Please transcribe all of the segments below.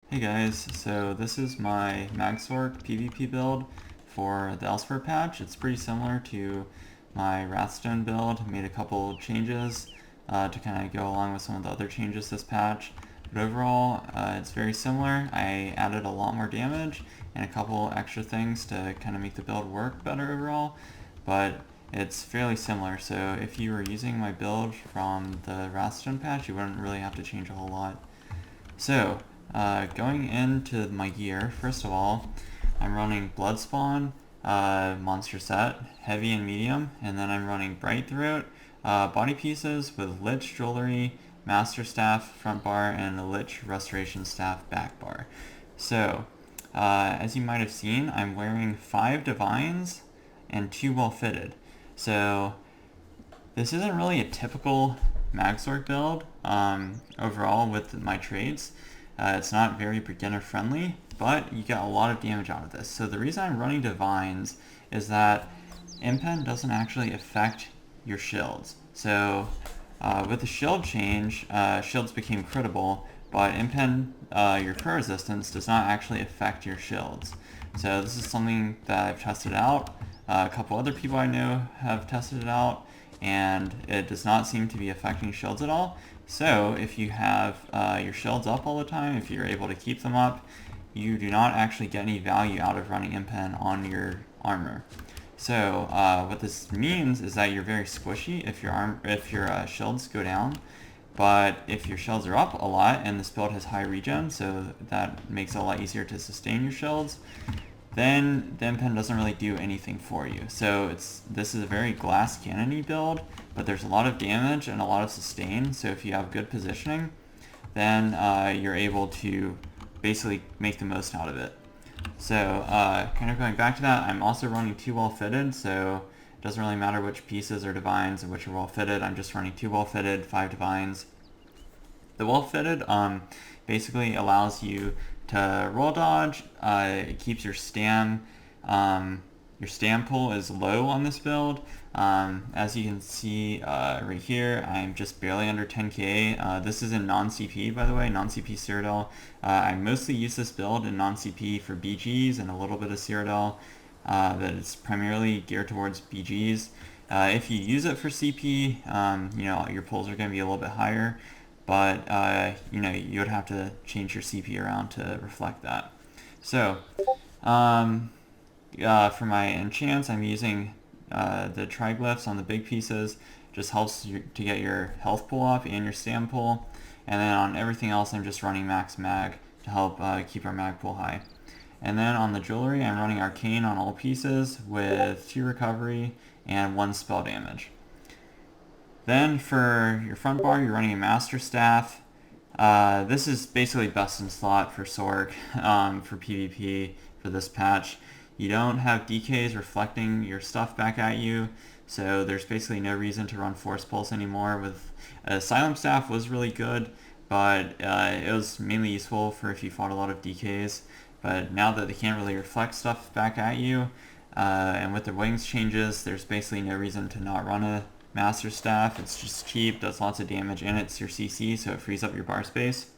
Hey guys, so this is my Magsork PvP build for the Elsweyr patch. It's pretty similar to my Wrathstone build. Made a couple changes to kind of go along with some of the other changes this patch. But overall, it's very similar. I added a lot more damage and a couple extra things to kind of make the build work better overall. But it's fairly similar, so if you were using my build from the Wrathstone patch, you wouldn't really have to change a whole lot. So, going into my gear, first of all, I'm running Bloodspawn, monster set, heavy and medium, and then I'm running Bright Throat, body pieces with Lich Jewelry, Master Staff front bar, and a Lich Restoration Staff back bar. So, as you might have seen, I'm wearing 5 Divines and 2 Well Fitted. So, this isn't really a typical Magsork build overall with my traits. It's not very beginner friendly, but you get a lot of damage out of this. So the reason I'm running Divines is that impen doesn't actually affect your shields. So with the shield change, shields became critable, but impen, your crit resistance, does not actually affect your shields. So this is something that I've tested out. A couple other people I know have tested it out, and it does not seem to be affecting shields at all. So if you have your shields up all the time, if you're able to keep them up, you do not actually get any value out of running impen on your armor. So what this means is that you're very squishy if your shields go down. But if your shields are up a lot, and this build has high regen, so that makes it a lot easier to sustain your shields, then the impen doesn't really do anything for you. So this is a very glass cannon-y build, but there's a lot of damage and a lot of sustain. So if you have good positioning, then you're able to basically make the most out of it. So kind of going back to that, I'm also running 2 well fitted, so it doesn't really matter which pieces are divines and which are well fitted. I'm just running 2 well fitted, 5 divines. The well fitted basically allows you to roll dodge. It keeps your stam pool is low on this build. As you can see right here, I'm just barely under 10k. This is in non-CP, by the way, non-CP Cyrodiil. I mostly use this build in non-CP for BGs and a little bit of Cyrodiil, but it's primarily geared towards BGs. If you use it for CP, your pulls are going to be a little bit higher, but you would have to change your CP around to reflect that. So for my enchants, I'm using the triglyphs on the big pieces. Just helps you to get your health pool up and your stam pool. And then on everything else, I'm just running max mag to help keep our mag pool high. And then on the jewelry, I'm running arcane on all pieces with 2 recovery and 1 spell damage. Then for your front bar, you're running a Master Staff. This is basically best in slot for Sork for PvP for this patch. You don't have DKs reflecting your stuff back at you, so there's basically no reason to run Force Pulse anymore. With Asylum Staff was really good, but it was mainly useful for if you fought a lot of DKs. But now that they can't really reflect stuff back at you, and with the wings changes, there's basically no reason to not run a Master Staff. It's just cheap, does lots of damage, and it's your CC, so it frees up your bar space.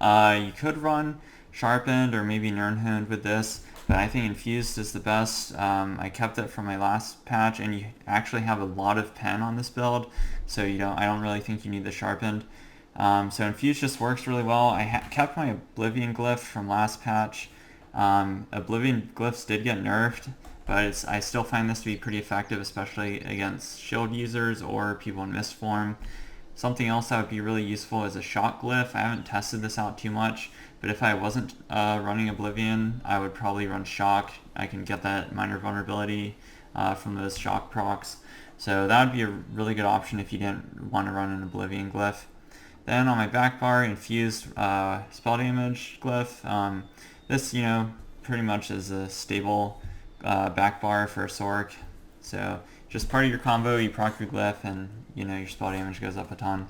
You could run Sharpened or maybe Nirnhund with this, but I think Infused is the best. I kept it from my last patch, and you actually have a lot of pen on this build, so I don't really think you need the Sharpened. So Infused just works really well. I kept my Oblivion Glyph from last patch. Oblivion Glyphs did get nerfed, but I still find this to be pretty effective, especially against shield users or people in mist form. Something else that would be really useful is a shock glyph. I haven't tested this out too much, but if I wasn't running Oblivion, I would probably run shock. I can get that minor vulnerability from those shock procs. So that would be a really good option if you didn't want to run an Oblivion glyph. Then on my back bar, infused spell damage glyph. This, pretty much is a stable back bar for a Sork. So just part of your combo, you proc your glyph, and your spell damage goes up a ton.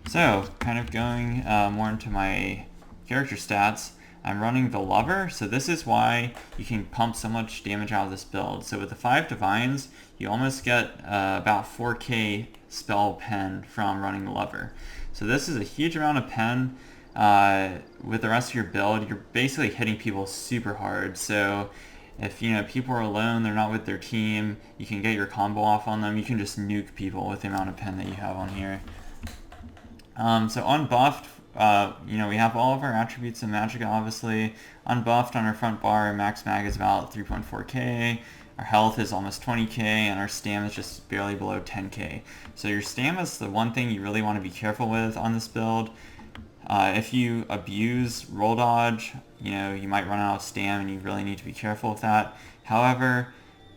So kind of going more into my character stats, I'm running the Lover, so this is why you can pump so much damage out of this build. So with the 5 Divines, you almost get about 4k spell pen from running the Lover. So this is a huge amount of pen. with the rest of your build, you're basically hitting people super hard. So if people are alone, they're not with their team, you can get your combo off on them. You can just nuke people with the amount of pen that you have on here. So unbuffed, we have all of our attributes in Magicka, obviously. Unbuffed on our front bar, max mag is about 3.4k. Our health is almost 20k, and our stam is just barely below 10k. So your stam is the one thing you really want to be careful with on this build. If you abuse roll dodge, you might run out of stam, and you really need to be careful with that. However,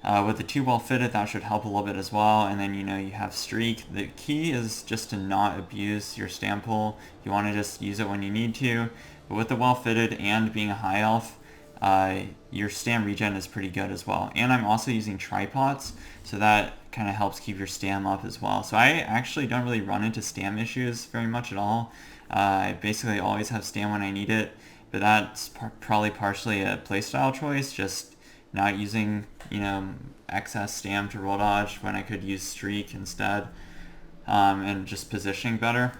with the 2 well fitted, that should help a little bit as well. And then you have streak. The key is just to not abuse your stam pool. You want to just use it when you need to. But with the well fitted and being a high elf, your stam regen is pretty good as well. And I'm also using tripods, so that kind of helps keep your stam up as well. So I actually don't really run into stam issues very much at all. I basically always have stam when I need it, but that's probably partially a playstyle choice, just not using excess stam to roll dodge when I could use streak instead, and just positioning better.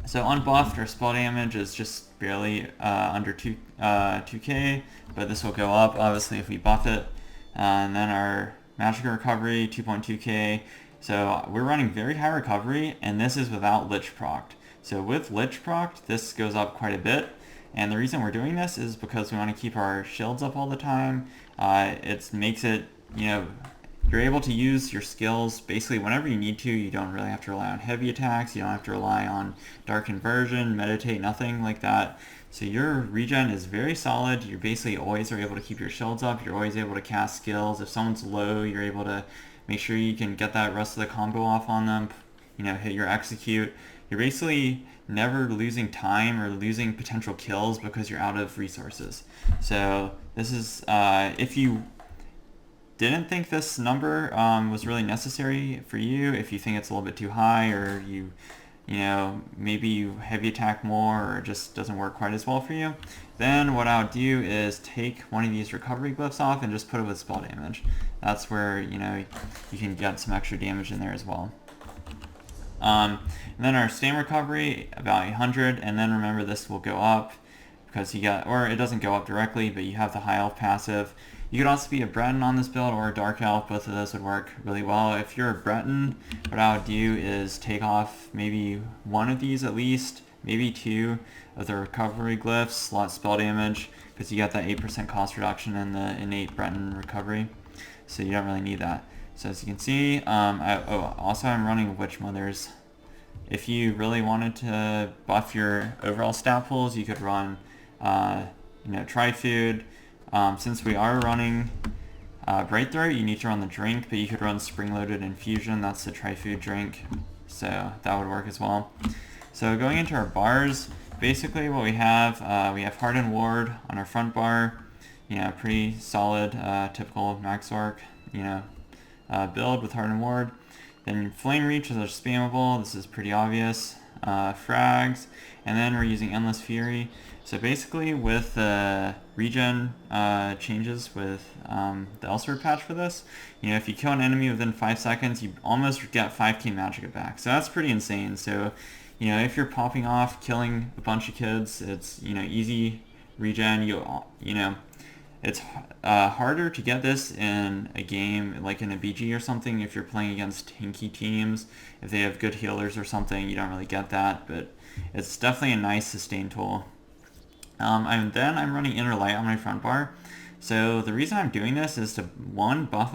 So unbuffed, our spell damage is just barely under 2k, but this will go up obviously if we buff it. And then our Magicka recovery, 2.2k. So we're running very high recovery, and this is without Lich procced. So with Lich procced, this goes up quite a bit. And the reason we're doing this is because we want to keep our shields up all the time. It makes it, you're able to use your skills basically whenever you need to. You don't really have to rely on heavy attacks. You don't have to rely on dark conversion, meditate, nothing like that. So your regen is very solid. You basically always are able to keep your shields up. You're always able to cast skills. If someone's low, you're able to make sure you can get that rest of the combo off on them. Hit your execute. You're basically never losing time or losing potential kills because you're out of resources. So this is, if you didn't think this number was really necessary for you, if you think it's a little bit too high, or maybe you heavy attack more, or it just doesn't work quite as well for you, then what I would do is take one of these recovery glyphs off and just put it with spell damage. That's where you can get some extra damage in there as well. And then our stam recovery, about 100, and then remember this will go up because or it doesn't go up directly, but you have the high elf passive. You could also be a Breton on this build or a dark elf. Both of those would work really well. If you're a Breton, what I would do is take off maybe one of these at least, maybe 2 of the recovery glyphs, slot spell damage, because you got that 8% cost reduction in the innate Breton recovery, so you don't really need that. So as you can see, also I'm running Witch Mothers. If you really wanted to buff your overall stat pools, you could run, Tri-Food. Since we are running Bright Throat, you need to run the drink, but you could run Spring-Loaded Infusion. That's the Tri-Food drink, so that would work as well. So going into our bars, basically what we have Hardened Ward on our front bar. Pretty solid, typical Max Orc, build with Hardened Ward. Then Flame Reach is our spammable. This is pretty obvious. Frags, and then we're using Endless Fury. So basically with the regen changes with the Elsweyr patch for this, if you kill an enemy within 5 seconds, you almost get 5k Magicka back. So that's pretty insane. So if you're popping off, killing a bunch of kids, it's easy regen. It's harder to get this in a game like in a BG or something if you're playing against tanky teams. If they have good healers or something, you don't really get that, but it's definitely a nice sustain tool. I'm running Inner Light on my front bar. So the reason I'm doing this is to, one, buff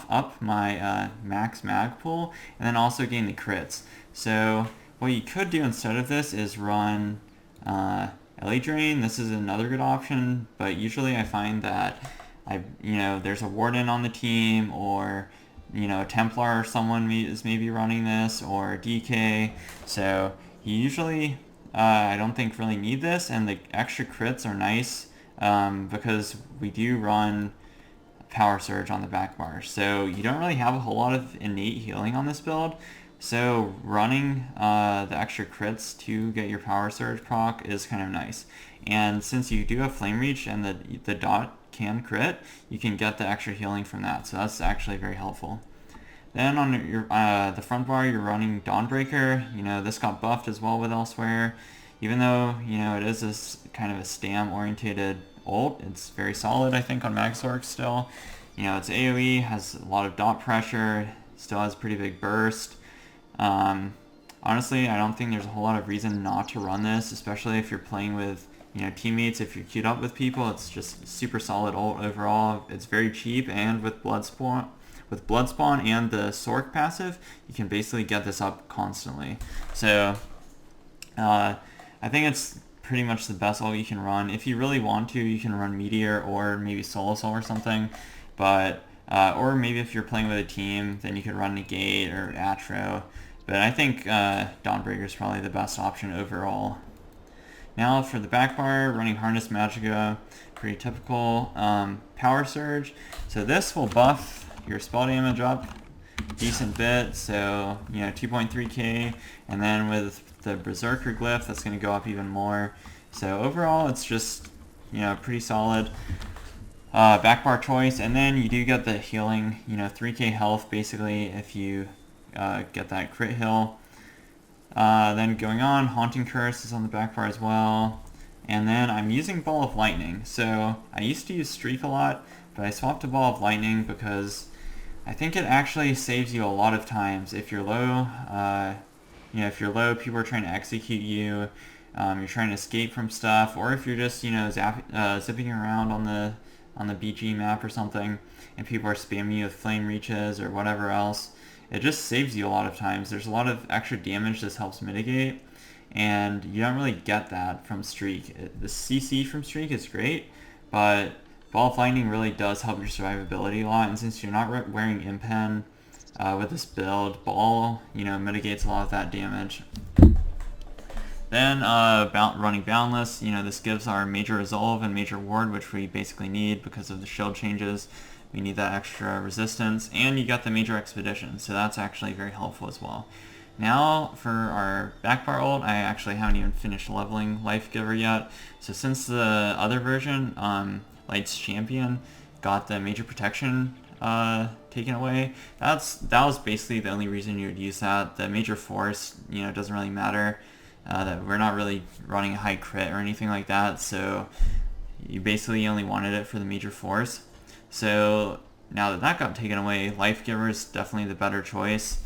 up my max mag pool, and then also gain the crits. So what you could do instead of this is run LA Drain. This is another good option, but usually I find that there's a Warden on the team, or a Templar or someone is maybe running this, or DK. So you usually I don't think really need this, and the extra crits are nice because we do run Power Surge on the back bar. So you don't really have a whole lot of innate healing on this build. So running the extra crits to get your Power Surge proc is kind of nice. And since you do have Flame Reach and the dot can crit, you can get the extra healing from that. So that's actually very helpful. Then on your the front bar, you're running Dawnbreaker. This got buffed as well with Elsweyr. even though, you know, it is this kind of a stam orientated ult, it's very solid, I think, on Magsork still. You know, its AoE has a lot of dot pressure, still has pretty big burst. Honestly, I don't think there's a whole lot of reason not to run this, especially if you're playing with, you know, teammates. If you're queued up with people, it's just super solid ult overall. It's very cheap, and with Bloodspawn and the Sork passive, you can basically get this up constantly. So I think it's pretty much the best ult you can run. If you really want to, you can run Meteor or maybe Soul or something, but or maybe if you're playing with a team, then you could run Negate or Atro. But I think Dawnbreaker is probably the best option overall. Now for the backbar, running Harness Magicka, pretty typical. Power Surge. So this will buff your spell damage up a decent bit, so, you know, 2.3k, and then with the Berserker glyph, that's going to go up even more. So overall, it's just, you know, pretty solid backbar choice. And then you do get the healing, you know, 3k health basically if you get that crit heal. Then going on, Haunting Curse is on the back bar as well. And then I'm using Ball of Lightning. So I used to use Streak a lot, but I swapped to Ball of Lightning because I think it actually saves you a lot of times. If you're low, you know, if you're low, people are trying to execute you, you're trying to escape from stuff, or if you're just, you know, zipping around on the BG map or something, and people are spamming you with flame reaches or whatever else. It just saves you a lot of times. There's a lot of extra damage this helps mitigate, and you don't really get that from Streak. The CC from Streak is great, but Ball of Lightning really does help your survivability a lot, and since you're not wearing impen with this build, Ball, you know, mitigates a lot of that damage. Then running Boundless, you know, this gives our Major Resolve and Major Ward, which we basically need because of the shield changes. We need that extra resistance, and you got the Major Expedition, so that's actually very helpful as well. Now for our backbar ult, I actually haven't even finished leveling Life Giver yet. So since the other version, Light's Champion, got the Major Protection taken away, that was basically the only reason you would use that. The Major Force, you know, doesn't really matter. That we're not really running a high crit or anything like that, so you basically only wanted it for the Major Force. So now that that got taken away, Life Giver is definitely the better choice.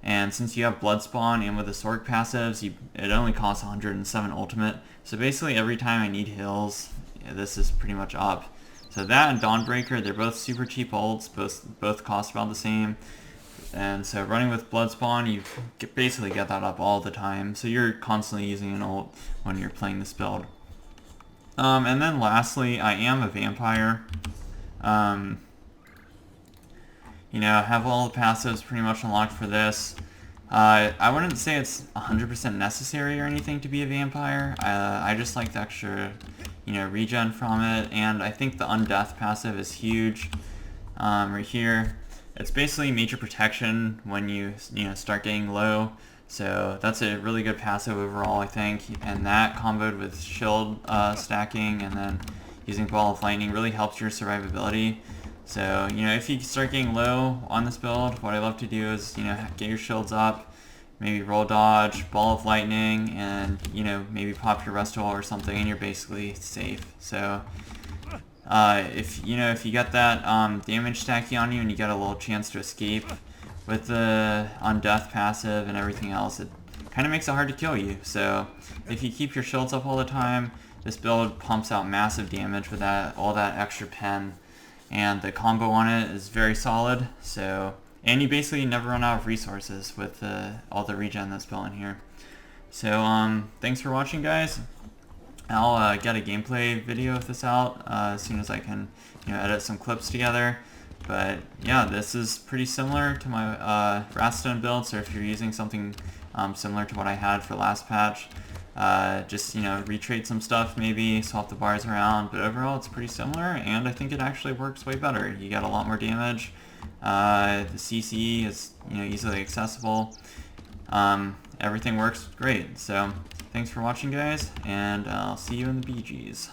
And since you have Bloodspawn and with the Sork passives, it only costs 107 ultimate. So basically every time I need heals, yeah, this is pretty much up. So that and Dawnbreaker, they're both super cheap ults, both cost about the same. And so running with Bloodspawn, you basically get that up all the time. So you're constantly using an ult when you're playing this build. And then lastly, I am a vampire. You know, I have all the passives pretty much unlocked for this. I wouldn't say it's 100% necessary or anything to be a vampire. I just like the extra, you know, regen from it, and I think the Undeath passive is huge. Right here, it's basically Major Protection when you know, start getting low. So that's a really good passive overall, I think. And that comboed with shield stacking and then using Ball of Lightning really helps your survivability. So, you know, if you start getting low on this build, what I love to do is, you know, get your shields up, maybe roll dodge, Ball of Lightning, and, you know, maybe pop your Rest Wall or something, and you're basically safe. So, if you get that damage stacking on you and you get a little chance to escape with the Undeath passive and everything else, it kind of makes it hard to kill you. So, if you keep your shields up all the time, this build pumps out massive damage with all that extra pen. And the combo on it is very solid, so, and you basically never run out of resources with all the regen that's built in here. So thanks for watching, guys. I'll get a gameplay video of this out as soon as I can, you know, edit some clips together. But yeah, this is pretty similar to my Wrathstone build, so if you're using something similar to what I had for last patch, just, you know, retrade some stuff, maybe swap the bars around, but overall it's pretty similar, and I think it actually works way better. You get a lot more damage, the CC is, you know, easily accessible, everything works great. So thanks for watching, guys, and I'll see you in the BGs.